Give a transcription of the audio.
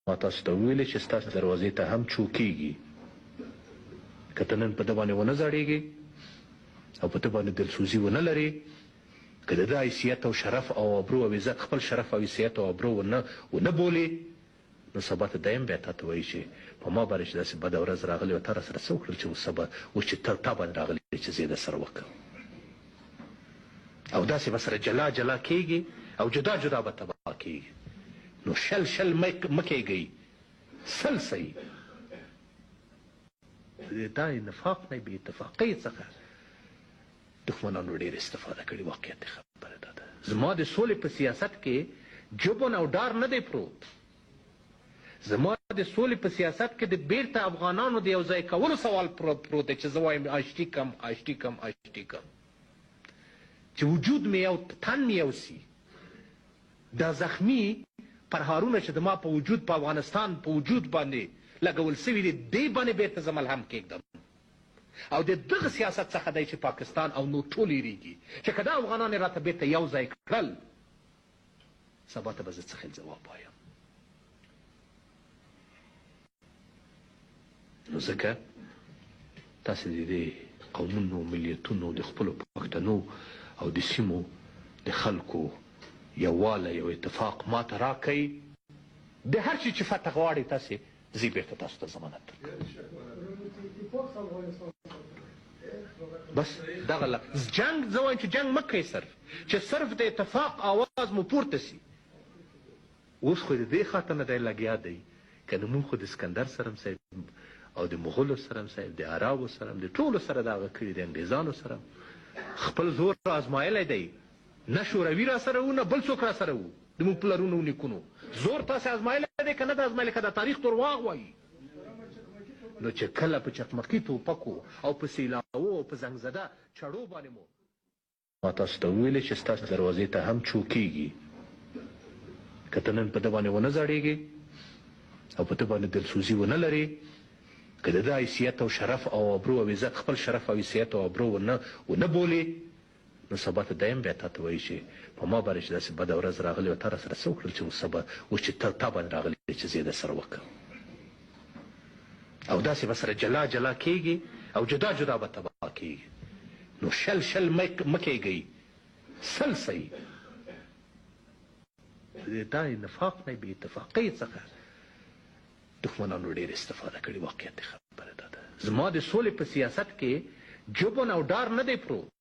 ما تاسو ته وویلې چې ستاسو دروازې ته هم چوکېږي که ته نن په ده باندې ونه زړېږې او په ته باندې دلسوزي ونه لرې که د ده حیثیت او شرف او ابرو او عزت خپل شرف او حیثیت او ابرو ونه بولې نو سبا ته دایم بیا تا ته وایي چې په ما باندې چې داسې بده ورځ راغلې وه تا راسره څه وکړل چې اوس سبا اوس چې تا باندې راغلې چې زه یې درسره وکړم او داسې به سره جلا جلا کېږي او جدا جدا به تباه کېږي نو شل مه کېږئ سل صحیح دا نفاق نه بې اتفاقۍ څخه دښمنانو ډېر استفاده کړې واقعیت خبره دا ده زما د سولې په سیاست کې جبن او ډار نه دی پروت زما د سولې په سیاست کې د بیرته افغانانو د یو ځای کولو سوال پروت دی چې زه وایم آشتي کم چې وجود مې یو تن مې یو سي دا زخمی پرهارونه چې د ما په وجود په افغانستان په وجود باندې لګول سوي دي دې باندې بیرته زه ملهم کېږدم او د دغه سیاست څخه دی چې پاکستان او نور ټول یېرېږي چې که دا افغانان یې راته بیرته یو ځای کړل سبا ته به زه څه خیل ځواب وایم نو ځکه تاسې د دې قومونو ملیتونو د خپلو پښتنو او د سیمو د خلکو یووالی یو اتفاق ما ته راکئ د هر شي چې فتح غواړئ تاسې زه بیرته تاسو ته ضمانت درکوم بس دغه جنګ زه وایم چې جنګ مه کوئ صرف د اتفاق آواز مو پورته سي اوس خو د دې خاطر نه دی لګیا دی که نه مونږ خو د اسکندر سره صاحب او د مغولو سره صاحب د عربو سره د ټولو سره دغه کړي د انګریزانو سره خپل زور ازمایلی دی نه شوروي را سره و نه بل څوک را سره و د مونږ پلرونو و نیکونو زور تاسې ازمایلی دی که نه د ازمایلی که د تاریخ درواغ وایي نو چې کله په چقمقي توپکو او په سیلاوو او په زنګزده چړو باندې مو ما تاسو ته وویلې چې ستاسو دروازې ته هم چوکېږي که ته نن په ده باندې ونه زړېږې او په ته باندې دلسوزي ونه لرې که د ده حیثیت او شرف او ابرو او عزت خپل شرف او حیثیت او ابرو ونه بولې نو سبا ته دایم بیا تا ته وایي چې په ما باندې چې داسې بده ورځ راغلې وه تا راسره څه وکړل چې اوس سبا اوس چې تا باندې راغلې چې زه یې درسره وکړم او داسې به سره جلا جلا کېږي او جدا جدا به تباه کېږي نو شل مه کېږئ سل صحیح دا نفاق نه بې اتفاقۍ څخه دښمنانو ډېر استفاده کړې واقعیت خبره دا ده زما د سولې په سیاست کې جبن او ډار نه دی پروت